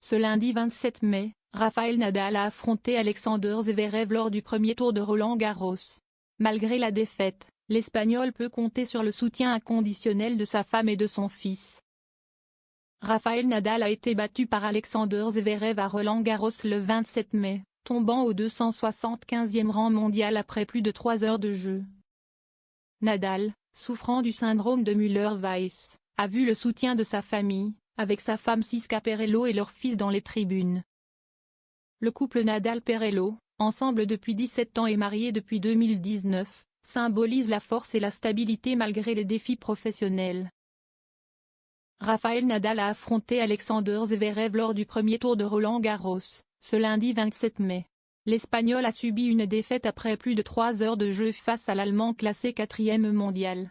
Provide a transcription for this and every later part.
Ce lundi 27 mai, Rafael Nadal a affronté Alexander Zverev lors du premier tour de Roland-Garros. Malgré la défaite, l'Espagnol peut compter sur le soutien inconditionnel de sa femme et de son fils. Rafael Nadal a été battu par Alexander Zverev à Roland-Garros le 27 mai, tombant au 275e rang mondial après plus de 3 heures de jeu. Nadal, souffrant du syndrome de Müller-Weiss, a vu le soutien de sa famille, avec sa femme Siska Perello et leur fils dans les tribunes. Le couple Nadal-Perello, ensemble depuis 17 ans et marié depuis 2019, symbolise la force et la stabilité malgré les défis professionnels. Rafael Nadal a affronté Alexander Zverev lors du premier tour de Roland-Garros, ce lundi 27 mai. L'Espagnol a subi une défaite après plus de 3 heures de jeu face à l'Allemand classé 4e mondial.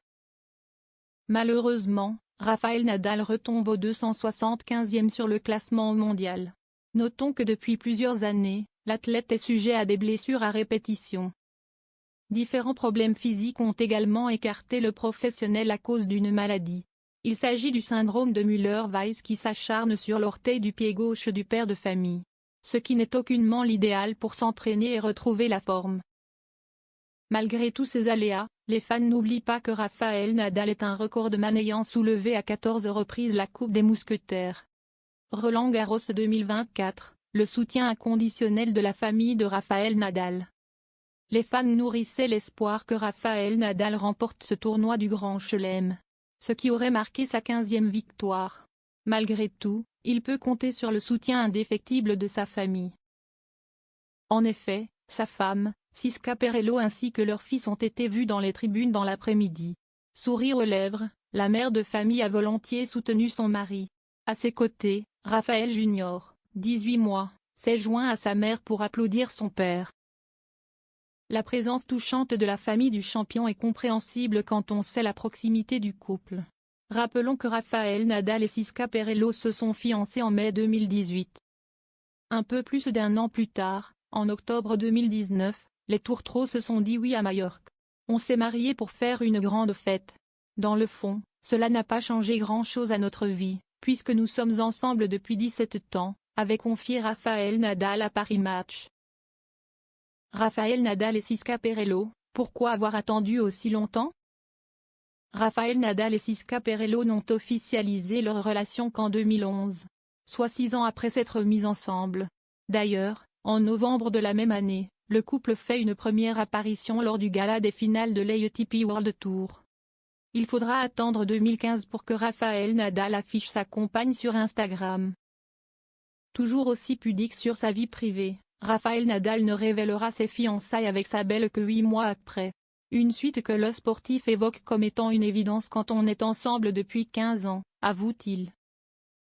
Malheureusement, Rafael Nadal retombe au 275e sur le classement mondial. Notons que depuis plusieurs années, l'athlète est sujet à des blessures à répétition. Différents problèmes physiques ont également écarté le professionnel à cause d'une maladie. Il s'agit du syndrome de Müller-Weiss qui s'acharne sur l'orteil du pied gauche du père de famille, ce qui n'est aucunement l'idéal pour s'entraîner et retrouver la forme. Malgré tous ces aléas, les fans n'oublient pas que Rafael Nadal est un recordman ayant soulevé à 14 reprises la Coupe des Mousquetaires. Roland-Garros 2024, le soutien inconditionnel de la famille de Rafael Nadal. Les fans nourrissaient l'espoir que Rafael Nadal remporte ce tournoi du Grand Chelem, ce qui aurait marqué sa 15e victoire. Malgré tout, il peut compter sur le soutien indéfectible de sa famille. En effet, sa femme, Siska Perello ainsi que leur fils ont été vus dans les tribunes dans l'après-midi. Sourire aux lèvres, la mère de famille a volontiers soutenu son mari. À ses côtés, Rafael Jr., 18 mois, s'est joint à sa mère pour applaudir son père. La présence touchante de la famille du champion est compréhensible quand on sait la proximité du couple. Rappelons que Rafael Nadal et Siska Perello se sont fiancés en mai 2018. Un peu plus d'un an plus tard, en octobre 2019, les tourtereaux se sont dit oui à Majorque. On s'est mariés pour faire une grande fête. Dans le fond, cela n'a pas changé grand-chose à notre vie, puisque nous sommes ensemble depuis 17 ans, avait confié Rafael Nadal à Paris Match. Rafael Nadal et Siska Perello, pourquoi avoir attendu aussi longtemps? Rafael Nadal et Siska Perello n'ont officialisé leur relation qu'en 2011, soit 6 ans après s'être mis ensemble. D'ailleurs, en novembre de la même année, le couple fait une première apparition lors du gala des finales de l'ATP World Tour. Il faudra attendre 2015 pour que Rafael Nadal affiche sa compagne sur Instagram. Toujours aussi pudique sur sa vie privée, Rafael Nadal ne révélera ses fiançailles avec sa belle que 8 mois après. Une suite que le sportif évoque comme étant une évidence quand on est ensemble depuis 15 ans, avoue-t-il.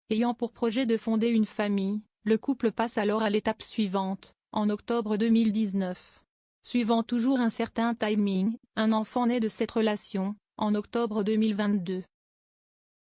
Ayant pour projet de fonder une famille, le couple passe alors à l'étape suivante, en octobre 2019. Suivant toujours un certain timing, un enfant naît de cette relation, en octobre 2022.